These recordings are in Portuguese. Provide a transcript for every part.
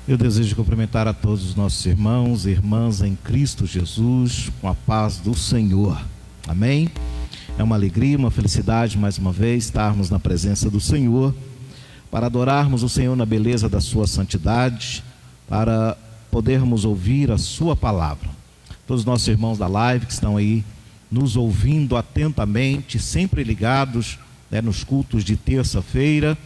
Eu desejo cumprimentar a todos os nossos irmãos e irmãs em Cristo Jesus, com a paz do Senhor. Amém? É uma alegria, uma felicidade, mais uma vez, estarmos na presença do Senhor, para adorarmos o Senhor na beleza da sua santidade, para podermos ouvir a sua palavra. Todos os nossos irmãos da live que estão aí nos ouvindo atentamente, sempre ligados, nos cultos de terça-feira.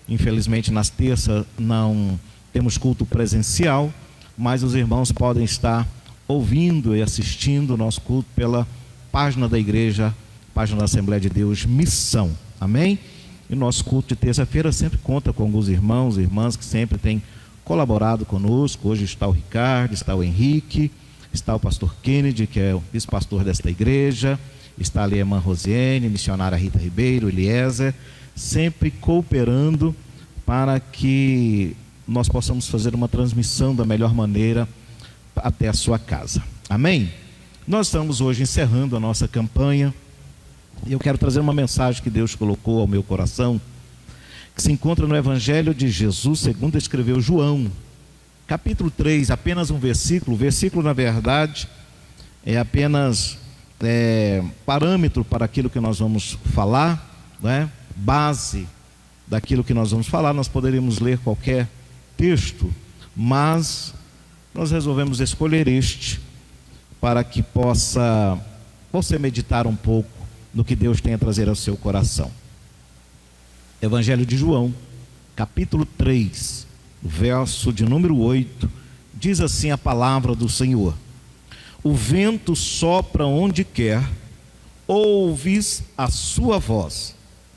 Infelizmente nas terças não temos culto presencial, mas os irmãos podem estar ouvindo e assistindo o nosso culto pela página da igreja, página da Assembleia de Deus Missão. Amém? E nosso culto de terça-feira sempre conta com alguns irmãos e irmãs que sempre têm colaborado conosco. Hoje está o Ricardo, está o Henrique, está o pastor Kennedy, que é o vice-pastor desta igreja, está ali a irmã Rosiane, missionária Rita Ribeiro, Eliezer, sempre cooperando para que nós possamos fazer uma transmissão da melhor maneira até a sua casa. Amém? Nós estamos hoje encerrando a nossa campanha e eu quero trazer uma mensagem que Deus colocou ao meu coração, que se encontra no Evangelho de Jesus, segundo escreveu João, capítulo 3, apenas um versículo. O versículo, na verdade, é apenas parâmetro para aquilo que nós vamos falar, né? Base daquilo que nós vamos falar. Nós poderíamos ler qualquer texto, mas nós resolvemos escolher este para que possa você meditar um pouco no que Deus tem a trazer ao seu coração. Evangelho de João, capítulo 3, verso de número 8, diz assim a palavra do Senhor: o vento sopra onde quer, ouves a sua voz,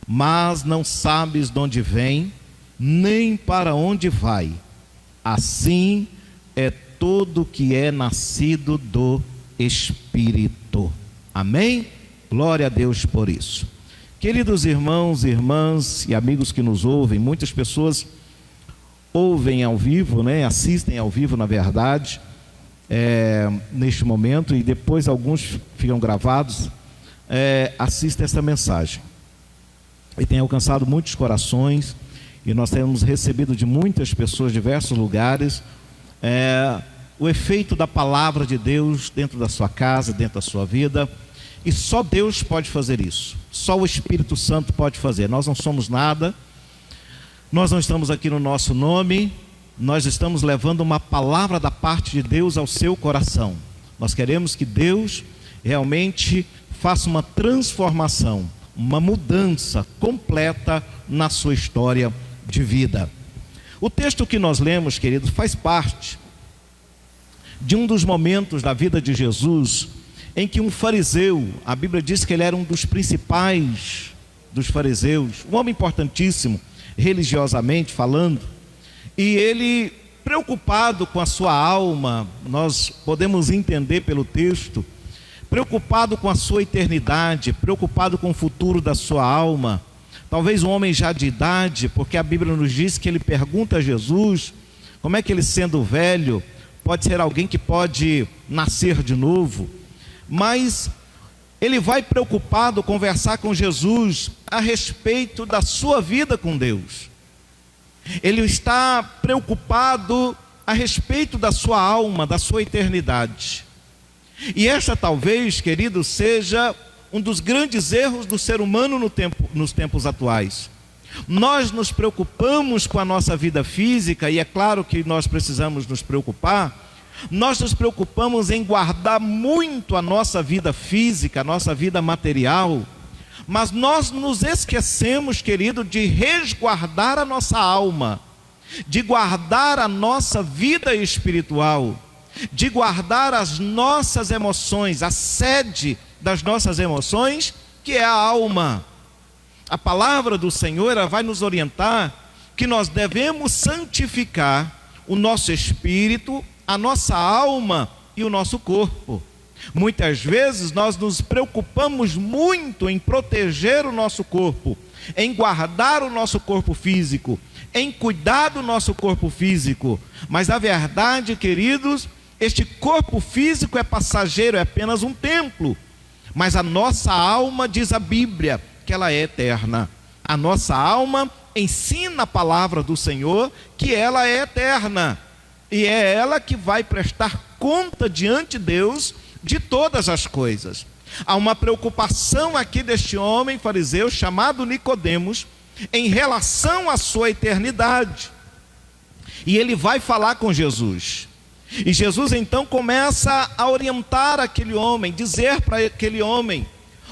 mas não sabes de onde vem, nem para onde vai. Assim é todo que é nascido do Espírito. Amém? Glória a Deus por isso. Queridos irmãos, irmãs e amigos que nos ouvem, muitas pessoas ouvem ao vivo, assistem ao vivo, na verdade, neste momento, e depois alguns ficam gravados, assistem essa mensagem. E tem alcançado muitos corações, e nós temos recebido de muitas pessoas, de diversos lugares, o efeito da palavra de Deus dentro da sua casa, dentro da sua vida. E só Deus pode fazer isso, só o Espírito Santo pode fazer. Nós não somos nada, nós não estamos aqui no nosso nome, nós estamos levando uma palavra da parte de Deus ao seu coração. Nós queremos que Deus realmente faça uma transformação, uma mudança completa na sua história de vida. O texto que nós lemos, queridos, faz parte de um dos momentos da vida de Jesus em que um fariseu, a Bíblia diz que ele era um dos principais dos fariseus, um homem importantíssimo, religiosamente falando, e ele, preocupado com a sua alma, nós podemos entender pelo texto, preocupado com a sua eternidade, preocupado com o futuro da sua alma, talvez um homem já de idade, porque a Bíblia nos diz que ele pergunta a Jesus, como é que ele, sendo velho, pode ser alguém que pode nascer de novo? Mas ele vai preocupado conversar com Jesus a respeito da sua vida com Deus. Ele está preocupado a respeito da sua alma, da sua eternidade. E esta talvez, querido, seja um dos grandes erros do ser humano nos tempos atuais. Nós nos preocupamos com a nossa vida física, e é claro que nós precisamos nos preocupar. Nós nos preocupamos em guardar muito a nossa vida física, a nossa vida material, mas nós nos esquecemos, querido, de resguardar a nossa alma, de guardar a nossa vida espiritual, de guardar as nossas emoções, a sede das nossas emoções, que é a alma. A palavra do Senhor, ela vai nos orientar que nós devemos santificar o nosso espírito, a nossa alma e o nosso corpo. Muitas vezes nós nos preocupamos muito em proteger o nosso corpo, em guardar o nosso corpo físico, em cuidar do nosso corpo físico, mas na verdade, queridos, este corpo físico é passageiro, é apenas um templo, mas a nossa alma, diz a Bíblia, que ela é eterna. A nossa alma ensina a palavra do Senhor que ela é eterna. e é ela que vai prestar conta diante de Deus de todas as coisas. Há uma preocupação aqui deste homem fariseu chamado Nicodemos em relação à sua eternidade. E ele vai falar com Jesus. E Jesus então começa a orientar aquele homem, dizer para aquele homem: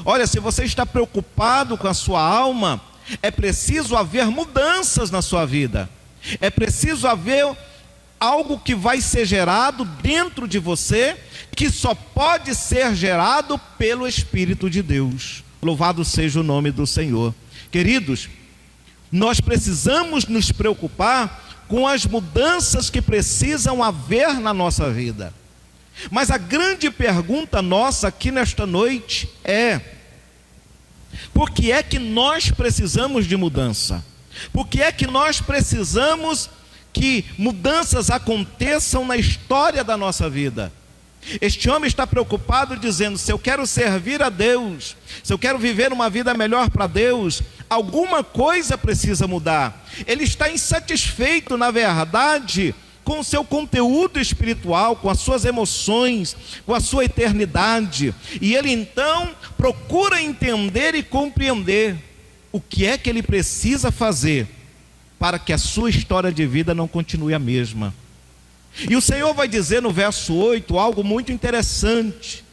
olha, se você está preocupado com a sua alma, é preciso haver mudanças na sua vida. É preciso haver algo que vai ser gerado dentro de você, que só pode ser gerado pelo Espírito de Deus. Louvado seja o nome do Senhor. Queridos, nós precisamos nos preocupar com as mudanças que precisam haver na nossa vida. Mas a grande pergunta nossa aqui nesta noite é: por que é que nós precisamos de mudança? Por que é que nós precisamos que mudanças aconteçam na história da nossa vida? Este homem está preocupado dizendo: se eu quero servir a Deus, se eu quero viver uma vida melhor para Deus, alguma coisa precisa mudar. Ele está insatisfeito, na verdade, com o seu conteúdo espiritual, com as suas emoções, com a sua eternidade. E ele então procura entender e compreender o que é que ele precisa fazer para que a sua história de vida não continue a mesma. E o Senhor vai dizer no verso 8 algo muito interessante,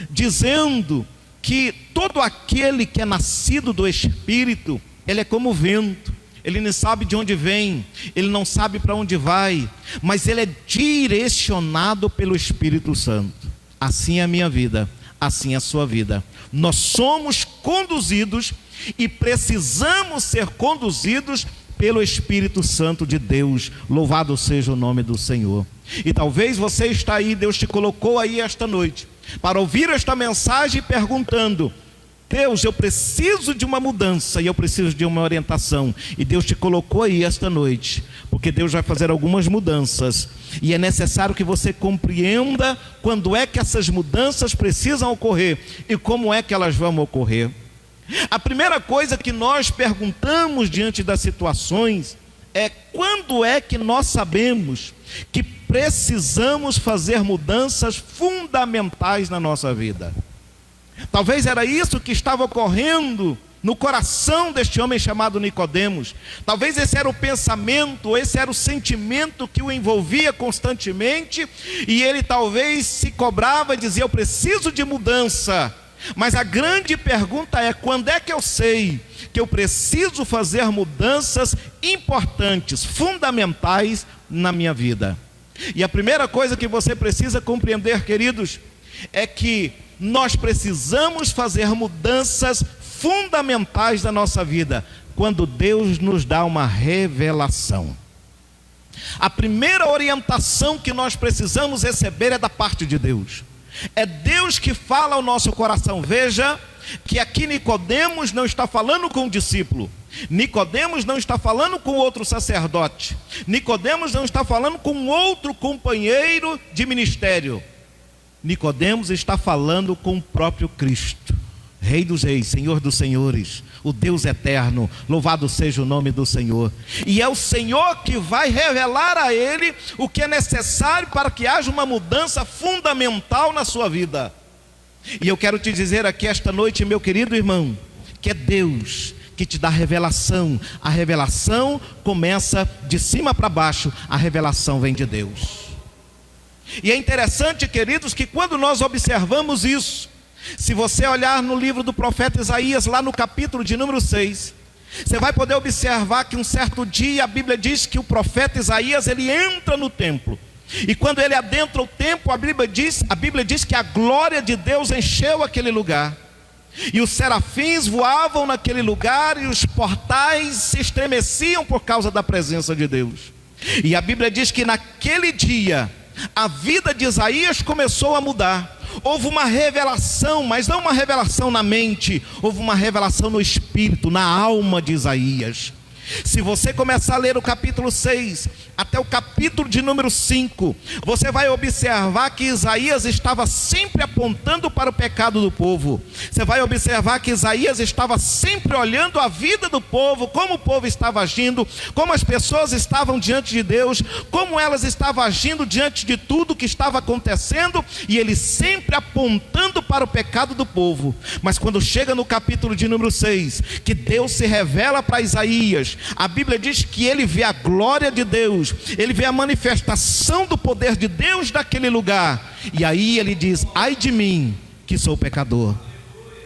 dizendo que todo aquele que é nascido do Espírito, ele é como o vento. Ele não sabe de onde vem, ele não sabe para onde vai, mas ele é direcionado pelo Espírito Santo. Assim é a minha vida, assim é a sua vida. Nós somos conduzidos e precisamos ser conduzidos pelo Espírito Santo de Deus. Louvado seja o nome do Senhor. E talvez você está aí, Deus te colocou aí esta noite para ouvir esta mensagem perguntando: Deus, eu preciso de uma mudança e eu preciso de uma orientação. E Deus te colocou aí esta noite, porque Deus vai fazer algumas mudanças. E é necessário que você compreenda quando é que essas mudanças precisam ocorrer e como é que elas vão ocorrer. A primeira coisa que nós perguntamos diante das situações é: quando é que nós sabemos que precisamos fazer mudanças fundamentais na nossa vida? Talvez era isso que estava ocorrendo no coração deste homem chamado Nicodemos. Talvez esse era o pensamento, esse era o sentimento que o envolvia constantemente, e ele talvez se cobrava e dizia: eu preciso de mudança. Mas a grande pergunta é: quando é que eu sei que eu preciso fazer mudanças importantes, fundamentais na minha vida? E a primeira coisa que você precisa compreender, queridos, é que nós precisamos fazer mudanças fundamentais da nossa vida quando Deus nos dá uma revelação. A primeira orientação que nós precisamos receber é da parte de Deus. É Deus que fala ao nosso coração. Veja que aqui Nicodemos não está falando com o discípulo, Nicodemos não está falando com outro sacerdote, Nicodemos não está falando com outro companheiro de ministério. Nicodemos está falando com o próprio Cristo, Rei dos Reis, Senhor dos Senhores, o Deus eterno. Louvado seja o nome do Senhor. E é o Senhor que vai revelar a ele o que é necessário para que haja uma mudança fundamental na sua vida. E eu quero te dizer aqui esta noite, meu querido irmão, que é Deus que te dá revelação. A revelação começa de cima para baixo, a revelação vem de Deus. E é interessante, queridos, que quando nós observamos isso, se você olhar no livro do profeta Isaías, lá no capítulo de número 6, você vai poder observar que um certo dia a Bíblia diz que o profeta Isaías, ele entra no templo. E quando ele adentra o templo, a Bíblia diz que a glória de Deus encheu aquele lugar. E os serafins voavam naquele lugar e os portais se estremeciam por causa da presença de Deus. E a Bíblia diz que naquele dia a vida de Isaías começou a mudar. Houve uma revelação, mas não uma revelação na mente, houve uma revelação no espírito, na alma de Isaías. Se você começar a ler o capítulo 6 até o capítulo de número 5, você vai observar que Isaías estava sempre apontando para o pecado do povo. Você vai observar que Isaías estava sempre olhando a vida do povo, como o povo estava agindo, como as pessoas estavam diante de Deus, como elas estavam agindo diante de tudo que estava acontecendo, e ele sempre apontando para o pecado do povo. Mas quando chega no capítulo de número 6, que Deus se revela para Isaías, a Bíblia diz que ele vê a glória de Deus, ele vê a manifestação do poder de Deus naquele lugar, e aí ele diz: ai de mim, que sou pecador.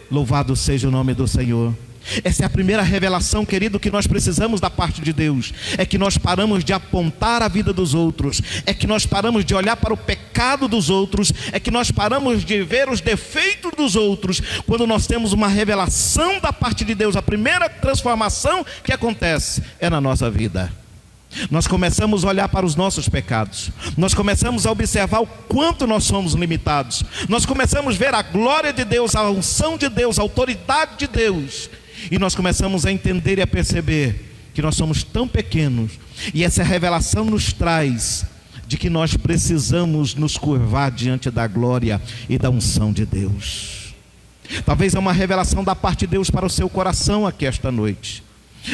Louvado seja o nome do Senhor. Essa é a primeira revelação, querido, que nós precisamos da parte de Deus. É que nós paramos de apontar a vida dos outros, é que nós paramos de olhar para o pecado dos outros, é que nós paramos de ver os defeitos dos outros. Quando nós temos uma revelação da parte de Deus, a primeira transformação que acontece é na nossa vida. Nós começamos a olhar para os nossos pecados, nós começamos a observar o quanto nós somos limitados, nós começamos a ver a glória de Deus, a unção de Deus, a autoridade de Deus, e nós começamos a entender e a perceber que nós somos tão pequenos, e essa revelação nos traz de que nós precisamos nos curvar diante da glória e da unção de Deus. Talvez é uma revelação da parte de Deus para o seu coração aqui esta noite.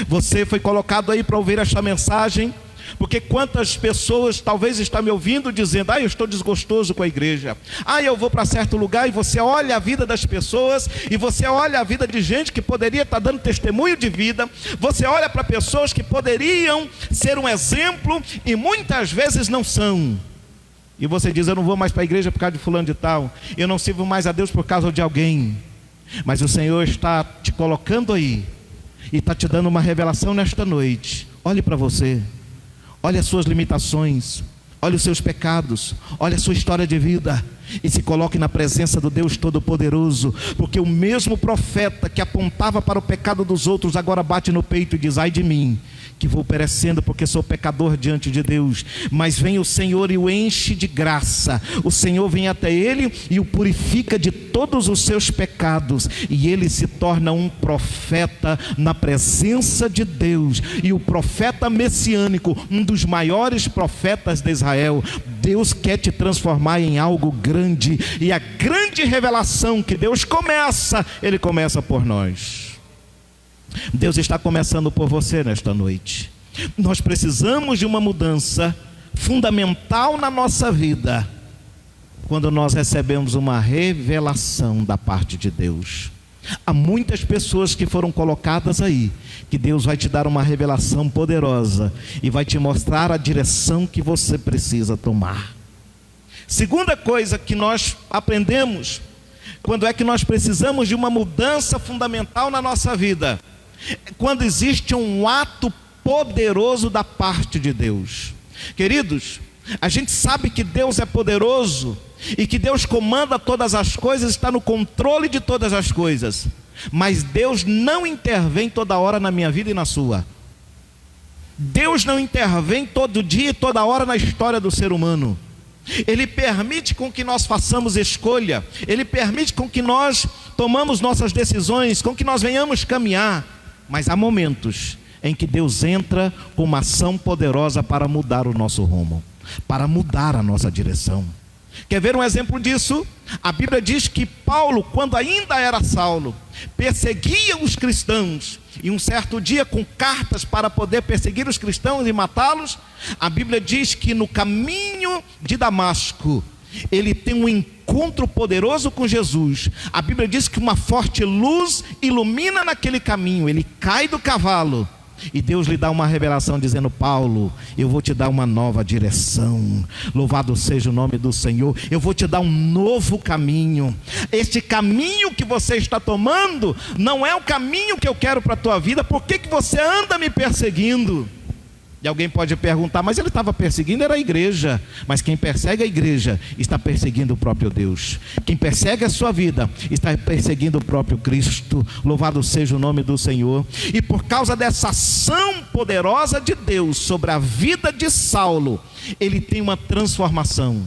Você foi colocado aí para ouvir esta mensagem, porque quantas pessoas talvez estão me ouvindo dizendo: eu estou desgostoso com a igreja, eu vou para certo lugar, e você olha a vida das pessoas, e você olha a vida de gente que poderia estar dando testemunho de vida, você olha para pessoas que poderiam ser um exemplo, e muitas vezes não são, e você diz: eu não vou mais para a igreja por causa de fulano de tal, eu não sirvo mais a Deus por causa de alguém. Mas o Senhor está te colocando aí, e está te dando uma revelação nesta noite. Olhe para você, olhe as suas limitações, olhe os seus pecados, olhe a sua história de vida, e se coloque na presença do Deus Todo-Poderoso, porque o mesmo profeta que apontava para o pecado dos outros, agora bate no peito e diz: ai de mim, que vou perecendo porque sou pecador diante de Deus. Mas vem o Senhor e o enche de graça, o Senhor vem até ele e o purifica de todos os seus pecados, e ele se torna um profeta na presença de Deus, e o profeta messiânico, um dos maiores profetas de Israel. Deus quer te transformar em algo grande, e a grande revelação que Deus começa, Ele começa por nós. Deus está começando por você nesta noite. Nós precisamos de uma mudança fundamental na nossa vida, quando nós recebemos uma revelação da parte de Deus. Há muitas pessoas que foram colocadas aí, que Deus vai te dar uma revelação poderosa e vai te mostrar a direção que você precisa tomar. Segunda coisa que nós aprendemos, quando é que nós precisamos de uma mudança fundamental na nossa vida, quando existe um ato poderoso da parte de Deus. Queridos, a gente sabe que Deus é poderoso e que Deus comanda todas as coisas, está no controle de todas as coisas, mas Deus não intervém toda hora na minha vida e na sua. Deus não intervém todo dia e toda hora na história do ser humano. Ele permite com que nós façamos escolha, Ele permite com que nós tomamos nossas decisões, com que nós venhamos caminhar. Mas há momentos em que Deus entra com uma ação poderosa para mudar o nosso rumo, para mudar a nossa direção. Quer ver um exemplo disso? A Bíblia diz que Paulo, quando ainda era Saulo, perseguia os cristãos, e um certo dia, com cartas para poder perseguir os cristãos e matá-los, a Bíblia diz que no caminho de Damasco, ele tem um encontro poderoso com Jesus. A Bíblia diz que uma forte luz ilumina naquele caminho. Ele cai do cavalo e Deus lhe dá uma revelação dizendo: Paulo, eu vou te dar uma nova direção. Louvado seja o nome do Senhor. Eu vou te dar um novo caminho. Este caminho que você está tomando não é o caminho que eu quero para a tua vida. Por que você anda me perseguindo? E alguém pode perguntar: mas ele estava perseguindo era a igreja. Mas quem persegue a igreja está perseguindo o próprio Deus. Quem persegue a sua vida está perseguindo o próprio Cristo. Louvado seja o nome do Senhor. E por causa dessa ação poderosa de Deus sobre a vida de Saulo, ele tem uma transformação.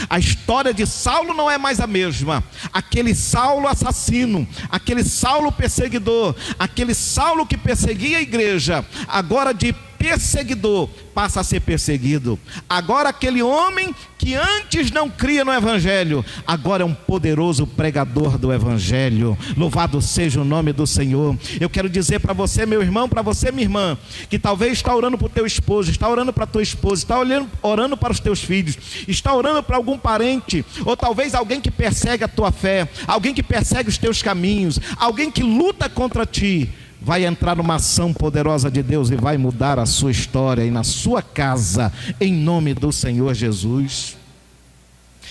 A história de Saulo não é mais a mesma. Aquele Saulo assassino, aquele Saulo perseguidor, aquele Saulo que perseguia a igreja, agora de perseguidor passa a ser perseguido. Agora aquele homem que antes não cria no evangelho, agora é um poderoso pregador do evangelho. Louvado seja o nome do Senhor. Eu quero dizer para você, meu irmão, para você, minha irmã, que talvez está orando para o teu esposo, está orando para a tua esposa, está orando para os teus filhos, está orando para algum parente, ou talvez alguém que persegue a tua fé, alguém que persegue os teus caminhos, alguém que luta contra ti. Vai entrar numa ação poderosa de Deus e vai mudar a sua história e na sua casa, em nome do Senhor Jesus.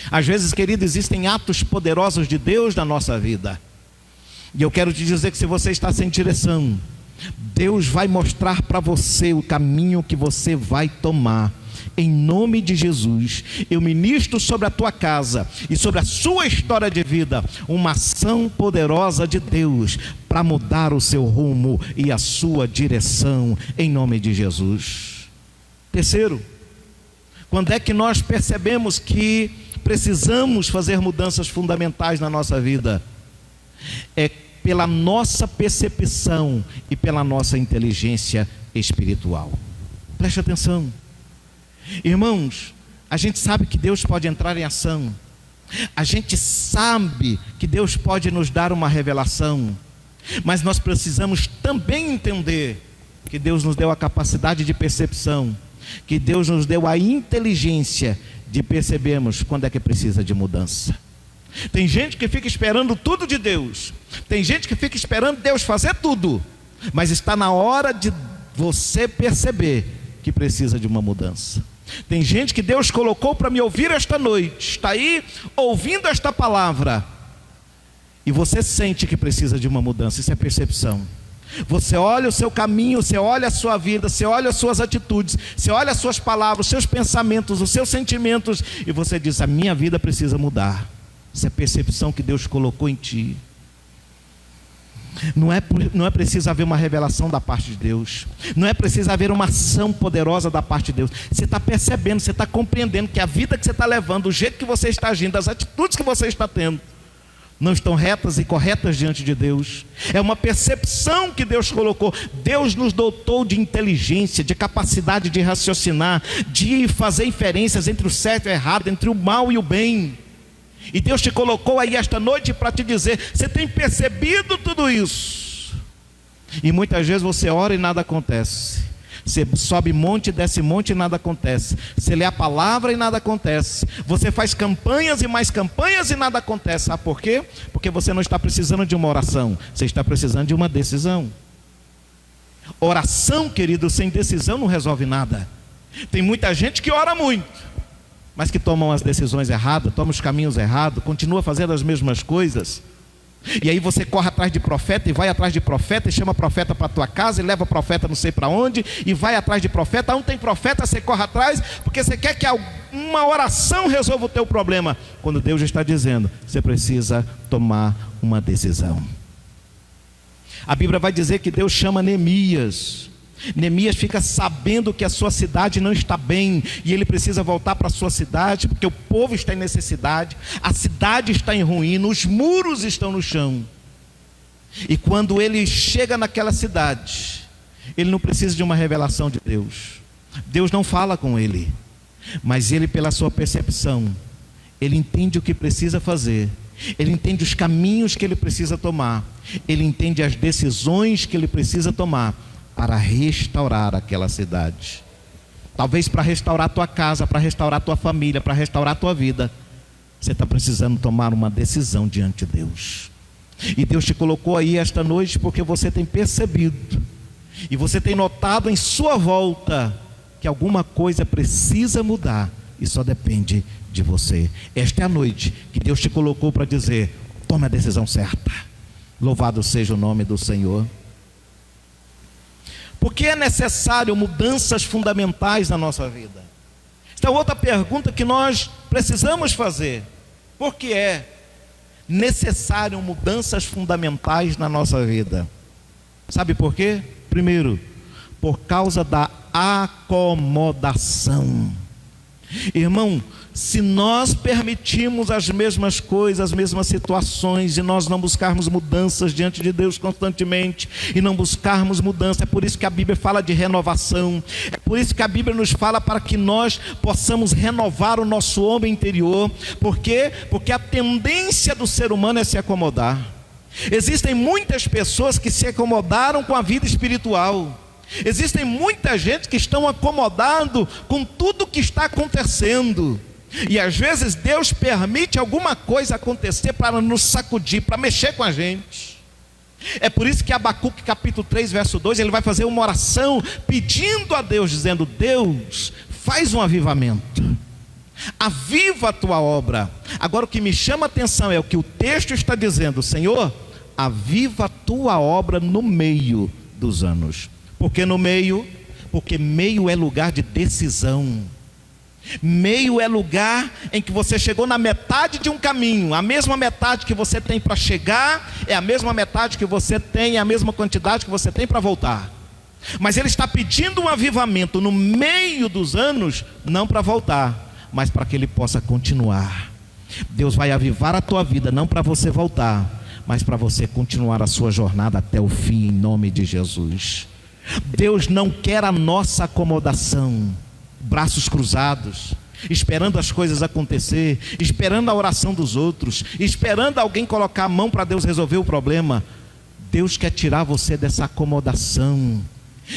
Às vezes, querido, existem atos poderosos de Deus na nossa vida, e eu quero te dizer que se você está sem direção, Deus vai mostrar para você o caminho que você vai tomar. Em nome de Jesus, eu ministro sobre a tua casa e sobre a sua história de vida uma ação poderosa de Deus para mudar o seu rumo e a sua direção, em nome de Jesus. Terceiro, quando é que nós percebemos que precisamos fazer mudanças fundamentais na nossa vida? É pela nossa percepção e pela nossa inteligência espiritual. Preste atenção. Irmãos, a gente sabe que Deus pode entrar em ação, a gente sabe que Deus pode nos dar uma revelação, mas nós precisamos também entender que Deus nos deu a capacidade de percepção, que Deus nos deu a inteligência de percebermos quando é que precisa de mudança. Tem gente que fica esperando tudo de Deus, tem gente que fica esperando Deus fazer tudo, mas está na hora de você perceber que precisa de uma mudança. Tem gente que Deus colocou para me ouvir esta noite, está aí ouvindo esta palavra, e você sente que precisa de uma mudança. Isso é percepção. Você olha o seu caminho, você olha a sua vida, você olha as suas atitudes, você olha as suas palavras, os seus pensamentos, os seus sentimentos, e você diz: a minha vida precisa mudar. Isso é percepção que Deus colocou em ti. Não é preciso haver uma revelação da parte de Deus, não é preciso haver uma ação poderosa da parte de Deus. Você está percebendo, você está compreendendo que a vida que você está levando, o jeito que você está agindo, as atitudes que você está tendo, não estão retas e corretas diante de Deus. É uma percepção que Deus colocou. Deus nos dotou de inteligência, de capacidade de raciocinar, de fazer inferências entre o certo e o errado, entre o mal e o bem. E Deus te colocou aí esta noite para te dizer: você tem percebido tudo isso? E muitas vezes você ora e nada acontece. Você sobe monte, desce monte e nada acontece. Você lê a palavra e nada acontece. Você faz campanhas e mais campanhas e nada acontece. Sabe por quê? Porque você não está precisando de uma oração, você está precisando de uma decisão. Oração, querido, sem decisão não resolve nada. Tem muita gente que ora muito, mas que tomam as decisões erradas, tomam os caminhos errados, continua fazendo as mesmas coisas. E aí você corre atrás de profeta, e vai atrás de profeta, e chama profeta para a tua casa, e leva profeta não sei para onde, e vai atrás de profeta. Não tem profeta, você corre atrás, porque você quer que uma oração resolva o teu problema, quando Deus está dizendo: você precisa tomar uma decisão. A Bíblia vai dizer que Deus chama Neemias. Neemias fica sabendo que a sua cidade não está bem, e ele precisa voltar para a sua cidade, porque o povo está em necessidade, a cidade está em ruína, os muros estão no chão. E quando ele chega naquela cidade, ele não precisa de uma revelação de Deus. Deus não fala com ele, mas ele, pela sua percepção, ele entende o que precisa fazer, ele entende os caminhos que ele precisa tomar, ele entende as decisões que ele precisa tomar para restaurar aquela cidade. Talvez para restaurar a tua casa, para restaurar a tua família, para restaurar a tua vida, você está precisando tomar uma decisão diante de Deus. E Deus te colocou aí esta noite porque você tem percebido, e você tem notado em sua volta, que alguma coisa precisa mudar, e só depende de você. Esta é a noite que Deus te colocou para dizer: tome a decisão certa. Louvado seja o nome do Senhor. Porque é necessário mudanças fundamentais na nossa vida. Esta é outra pergunta que nós precisamos fazer. Por que é necessário mudanças fundamentais na nossa vida? Sabe por quê? Primeiro, por causa da acomodação. Irmão, se nós permitirmos as mesmas coisas, as mesmas situações, e nós não buscarmos mudanças diante de Deus constantemente, e não buscarmos mudança, é por isso que a Bíblia fala de renovação, é por isso que a Bíblia nos fala para que nós possamos renovar o nosso homem interior. Por quê? Porque a tendência do ser humano é se acomodar. Existem muitas pessoas que se acomodaram com a vida espiritual. Existem muita gente que estão acomodando com tudo que está acontecendo. E às vezes Deus permite alguma coisa acontecer para nos sacudir, para mexer com a gente. É por isso que Abacuque capítulo 3 verso 2, ele vai fazer uma oração pedindo a Deus, dizendo: Deus, faz um avivamento, aviva a tua obra. Agora o que me chama a atenção é o que o texto está dizendo: Senhor, aviva a tua obra no meio dos anos. Por que no meio? Porque meio é lugar de decisão. Meio é lugar em que você chegou na metade de um caminho. A mesma metade que você tem para chegar é a mesma metade que você tem, é a mesma quantidade que você tem para voltar. Mas ele está pedindo um avivamento no meio dos anos, não para voltar, mas para que ele possa continuar. Deus vai avivar a tua vida, não para você voltar, mas para você continuar a sua jornada até o fim, em nome de Jesus. Deus não quer a nossa acomodação, braços cruzados, esperando as coisas acontecer, esperando a oração dos outros, esperando alguém colocar a mão para Deus resolver o problema. Deus quer tirar você dessa acomodação.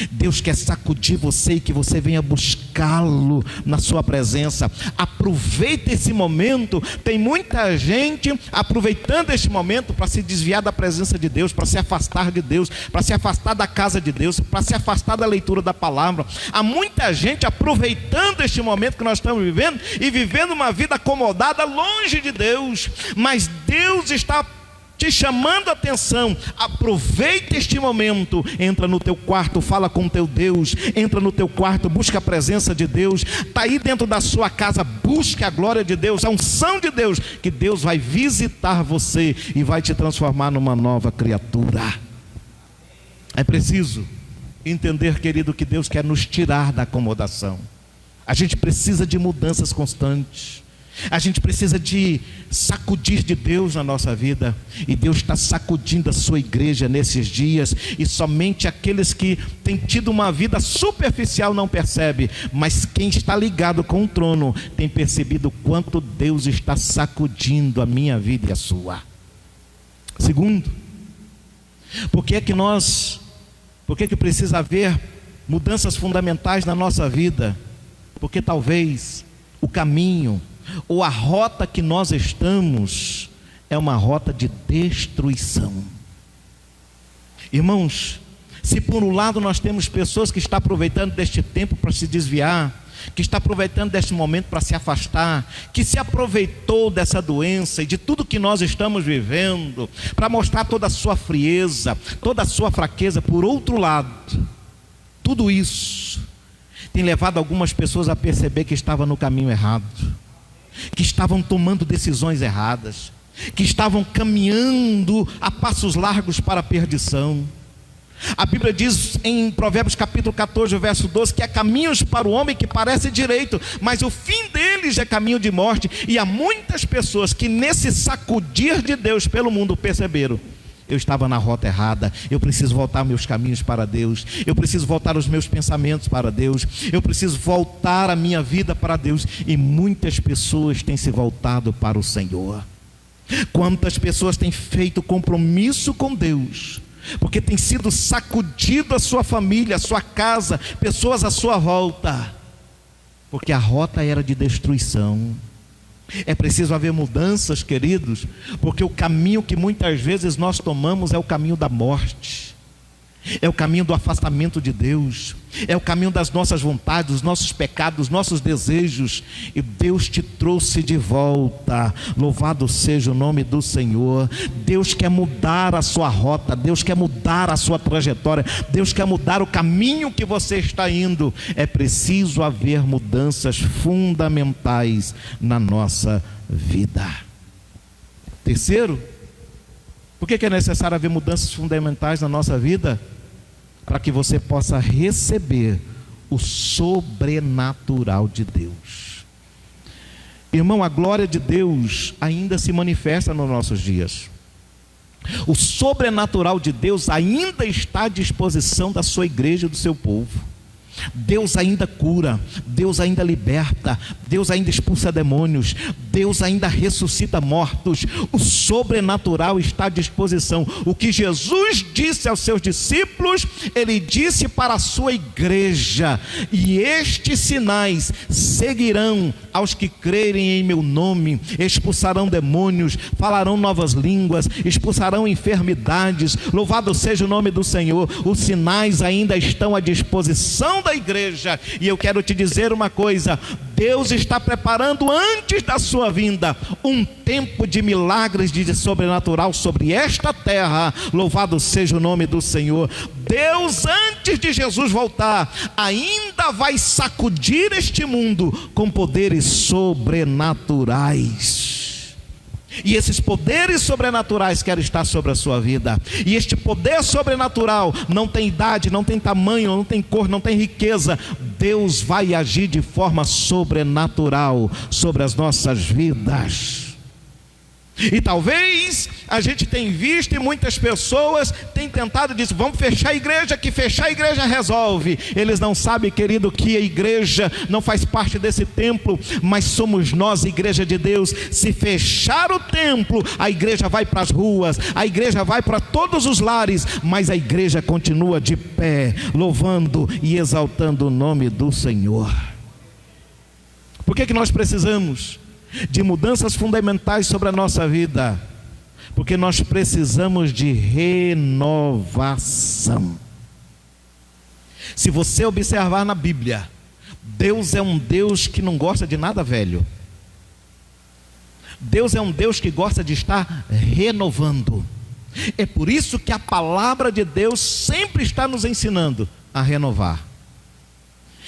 Deus quer sacudir você e que você venha buscá-lo na sua presença. Aproveita esse momento. Tem muita gente aproveitando este momento para se desviar da presença de Deus, para se afastar de Deus, para se afastar da casa de Deus, para se afastar da leitura da palavra. Há muita gente aproveitando este momento que nós estamos vivendo e vivendo uma vida acomodada longe de Deus. Mas Deus está te chamando a atenção. Aproveita este momento, entra no teu quarto, fala com teu Deus, entra no teu quarto, busca a presença de Deus. Está aí dentro da sua casa, busca a glória de Deus, a unção de Deus, que Deus vai visitar você e vai te transformar numa nova criatura. É preciso entender, querido, que Deus quer nos tirar da acomodação. A gente precisa de mudanças constantes. A gente precisa de sacudir de Deus na nossa vida. E Deus está sacudindo a sua igreja nesses dias. E somente aqueles que têm tido uma vida superficial não percebem. Mas quem está ligado com o trono tem percebido o quanto Deus está sacudindo a minha vida e a sua. Segundo, por que precisa haver mudanças fundamentais na nossa vida? Porque talvez o caminho ou a rota que nós estamos é uma rota de destruição. Irmãos, se por um lado nós temos pessoas que estão aproveitando deste tempo para se desviar, que está aproveitando deste momento para se afastar, que se aproveitou dessa doença e de tudo que nós estamos vivendo para mostrar toda a sua frieza, toda a sua fraqueza, por outro lado, tudo isso tem levado algumas pessoas a perceber que estava no caminho errado, que estavam tomando decisões erradas, que estavam caminhando a passos largos para a perdição. A Bíblia diz em Provérbios capítulo 14, verso 12, que há caminhos para o homem que parecem direito, mas o fim deles é caminho de morte. E há muitas pessoas que nesse sacudir de Deus pelo mundo perceberam: eu estava na rota errada, eu preciso voltar meus caminhos para Deus, eu preciso voltar os meus pensamentos para Deus, eu preciso voltar a minha vida para Deus. E muitas pessoas têm se voltado para o Senhor. Quantas pessoas têm feito compromisso com Deus, porque tem sido sacudido a sua família, a sua casa, pessoas à sua volta, porque a rota era de destruição. É preciso haver mudanças, queridos, porque o caminho que muitas vezes nós tomamos é o caminho da morte, é o caminho do afastamento de Deus, é o caminho das nossas vontades, dos nossos pecados, dos nossos desejos. E Deus te trouxe de volta. Louvado seja o nome do Senhor. Deus quer mudar a sua rota, Deus quer mudar a sua trajetória, Deus quer mudar o caminho que você está indo. É preciso haver mudanças fundamentais na nossa vida. Terceiro, por que é necessário haver mudanças fundamentais na nossa vida? Para que você possa receber o sobrenatural de Deus. Irmão, a glória de Deus ainda se manifesta nos nossos dias. O sobrenatural de Deus ainda está à disposição da sua igreja e do seu povo. Deus ainda cura, Deus ainda liberta, Deus ainda expulsa demônios, Deus ainda ressuscita mortos. O sobrenatural está à disposição. O que Jesus disse aos seus discípulos, Ele disse para a sua igreja: e estes sinais seguirão aos que crerem em meu nome, expulsarão demônios, falarão novas línguas, expulsarão enfermidades. Louvado seja o nome do Senhor. Os sinais ainda estão à disposição da igreja. E eu quero te dizer uma coisa: Deus está preparando antes da sua vinda um tempo de milagres, de sobrenatural sobre esta terra. Louvado seja o nome do Senhor. Deus, antes de Jesus voltar, ainda vai sacudir este mundo com poderes sobrenaturais. E esses poderes sobrenaturais querem estar sobre a sua vida. E este poder sobrenatural não tem idade, não tem tamanho, não tem cor, não tem riqueza. Deus vai agir de forma sobrenatural sobre as nossas vidas. E talvez a gente tenha visto, e muitas pessoas têm tentado dizer: vamos fechar a igreja, que fechar a igreja resolve. Eles não sabem, querido, que a igreja não faz parte desse templo, mas somos nós, igreja de Deus. Se fechar o templo, a igreja vai para as ruas, a igreja vai para todos os lares, mas a igreja continua de pé, louvando e exaltando o nome do Senhor. Por que nós precisamos de mudanças fundamentais sobre a nossa vida? Porque nós precisamos de renovação. Se você observar na Bíblia, Deus é um Deus que não gosta de nada velho. Deus é um Deus que gosta de estar renovando. É por isso que a palavra de Deus sempre está nos ensinando a renovar.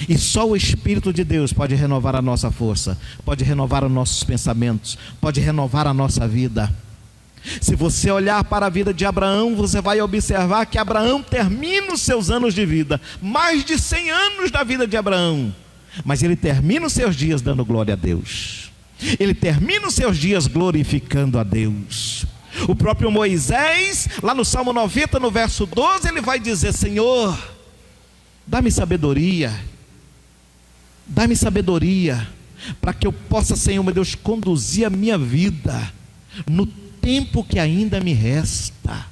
E só o Espírito de Deus pode renovar a nossa força, pode renovar os nossos pensamentos, pode renovar a nossa vida. Se você olhar para a vida de Abraão, você vai observar que Abraão termina os seus anos de vida, mais de 100 anos da vida de Abraão, mas ele termina os seus dias dando glória a Deus. Ele termina os seus dias glorificando a Deus. O próprio Moisés, lá no Salmo 90, no verso 12, ele vai dizer: Senhor, dá-me sabedoria, dá-me sabedoria, para que eu possa, Senhor meu Deus, conduzir a minha vida no tempo que ainda me resta.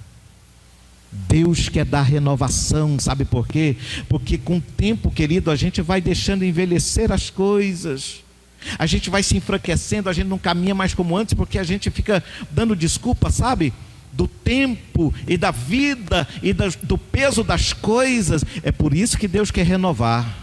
Deus quer dar renovação, sabe por quê? Porque com o tempo, querido, a gente vai deixando envelhecer as coisas, a gente vai se enfraquecendo, a gente não caminha mais como antes, porque a gente fica dando desculpa, sabe? Do tempo e da vida e do peso das coisas. É por isso que Deus quer renovar,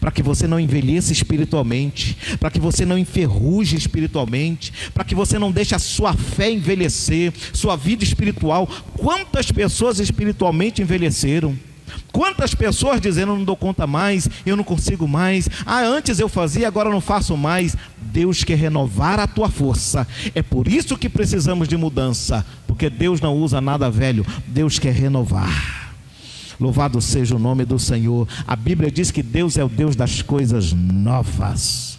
para que você não envelheça espiritualmente, para que você não enferruje espiritualmente, para que você não deixe a sua fé envelhecer, sua vida espiritual. Quantas pessoas espiritualmente envelheceram? Quantas pessoas dizendo: eu não dou conta mais, eu não consigo mais, antes eu fazia, agora eu não faço mais. Deus quer renovar a tua força. É por isso que precisamos de mudança, porque Deus não usa nada velho, Deus quer renovar. Louvado seja o nome do Senhor. A Bíblia diz que Deus é o Deus das coisas novas.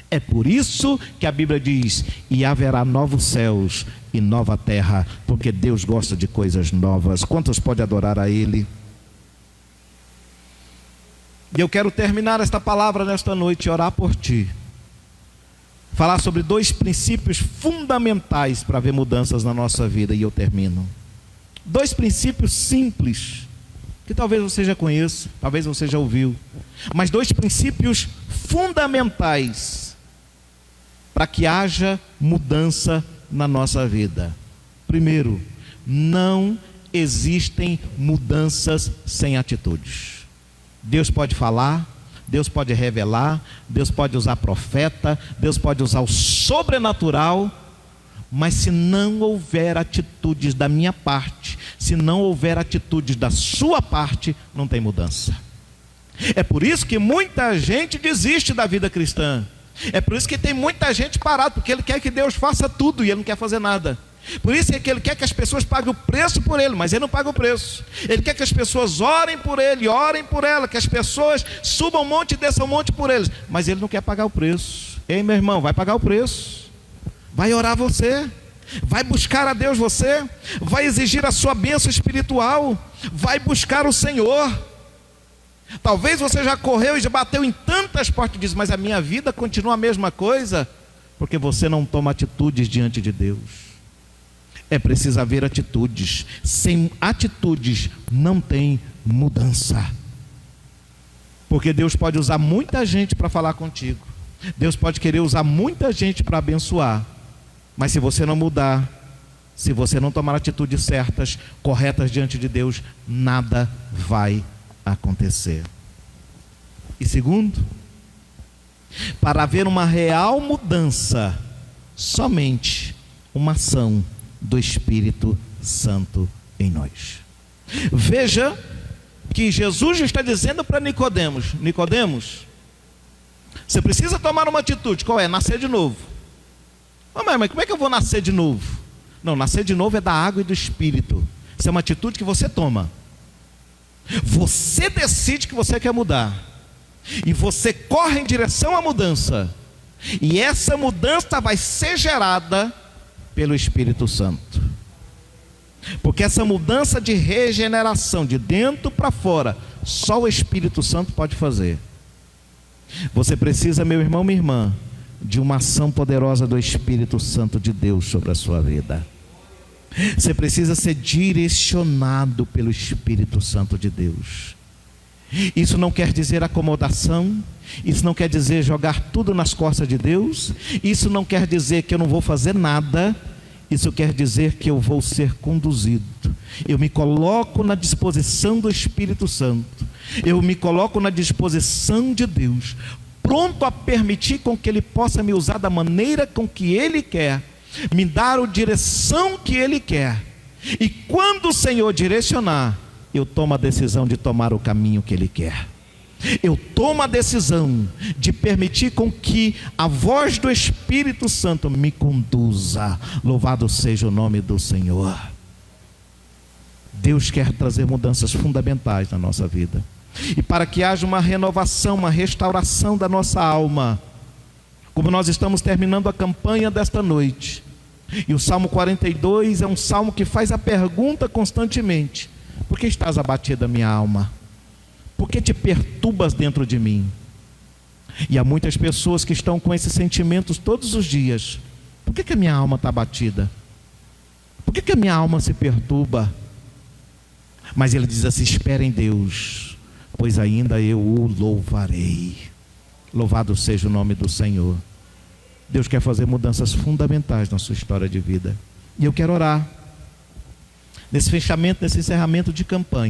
É por isso que a Bíblia diz: e haverá novos céus e nova terra, porque Deus gosta de coisas novas. Quantos podem adorar a Ele? E eu quero terminar esta palavra nesta noite e orar por ti, falar sobre 2 princípios fundamentais para ver mudanças na nossa vida. E eu termino. 2 princípios simples, que talvez você já conheça, talvez você já ouviu, mas 2 princípios fundamentais para que haja mudança na nossa vida. Primeiro, não existem mudanças sem atitudes. Deus pode falar, Deus pode revelar, Deus pode usar profeta, Deus pode usar o sobrenatural, mas se não houver atitudes da minha parte, se não houver atitudes da sua parte, não tem mudança. É por isso que muita gente desiste da vida cristã. É por isso que tem muita gente parada, porque ele quer que Deus faça tudo e ele não quer fazer nada. Por isso é que Ele quer que as pessoas paguem o preço por Ele, mas Ele não paga o preço. Ele quer que as pessoas orem por Ele, orem por ela, que as pessoas subam um monte e desçam um monte por eles, mas Ele não quer pagar o preço. Ei, meu irmão, vai pagar o preço. Vai orar você, vai buscar a Deus você, vai exigir a sua bênção espiritual, vai buscar o Senhor. Talvez você já correu e já bateu em tantas portas e diz, mas a minha vida continua a mesma coisa, porque você não toma atitudes diante de Deus. É preciso haver atitudes. Sem atitudes não tem mudança. Porque Deus pode usar muita gente para falar contigo. Deus pode querer usar muita gente para abençoar. Mas se você não mudar, se você não tomar atitudes certas, corretas diante de Deus, nada vai acontecer. E segundo, para haver uma real mudança, somente uma ação do Espírito Santo em nós. Veja que Jesus está dizendo para Nicodemos: Nicodemos, você precisa tomar uma atitude. Qual é? Nascer de novo. Mas como é que eu vou nascer de novo? Não, nascer de novo é da água e do Espírito. Isso é uma atitude que você toma. Você decide que você quer mudar, e você corre em direção à mudança, e essa mudança vai ser gerada pelo Espírito Santo. Porque essa mudança de regeneração, de dentro para fora, só o Espírito Santo pode fazer. Você precisa, meu irmão, minha irmã, de uma ação poderosa do Espírito Santo de Deus sobre a sua vida. Você precisa ser direcionado pelo Espírito Santo de Deus. Isso não quer dizer acomodação, isso não quer dizer jogar tudo nas costas de Deus, isso não quer dizer que eu não vou fazer nada, isso quer dizer que eu vou ser conduzido. Eu me coloco na disposição do Espírito Santo, eu me coloco na disposição de Deus, pronto a permitir com que Ele possa me usar da maneira com que Ele quer, me dar a direção que Ele quer. E quando o Senhor direcionar, eu tomo a decisão de tomar o caminho que Ele quer. Eu tomo a decisão de permitir com que a voz do Espírito Santo me conduza. Louvado seja o nome do Senhor. Deus quer trazer mudanças fundamentais na nossa vida. E para que haja uma renovação, uma restauração da nossa alma, como nós estamos terminando a campanha desta noite, e o Salmo 42 é um salmo que faz a pergunta constantemente: por que estás abatida, minha alma? Por que te perturbas dentro de mim? E há muitas pessoas que estão com esses sentimentos todos os dias. Por que a minha alma está abatida? Por que a minha alma se perturba? Mas ele diz assim: espera em Deus, pois ainda eu o louvarei. Louvado seja o nome do Senhor. Deus quer fazer mudanças fundamentais na sua história de vida. E eu quero orar nesse fechamento, nesse encerramento de campanha.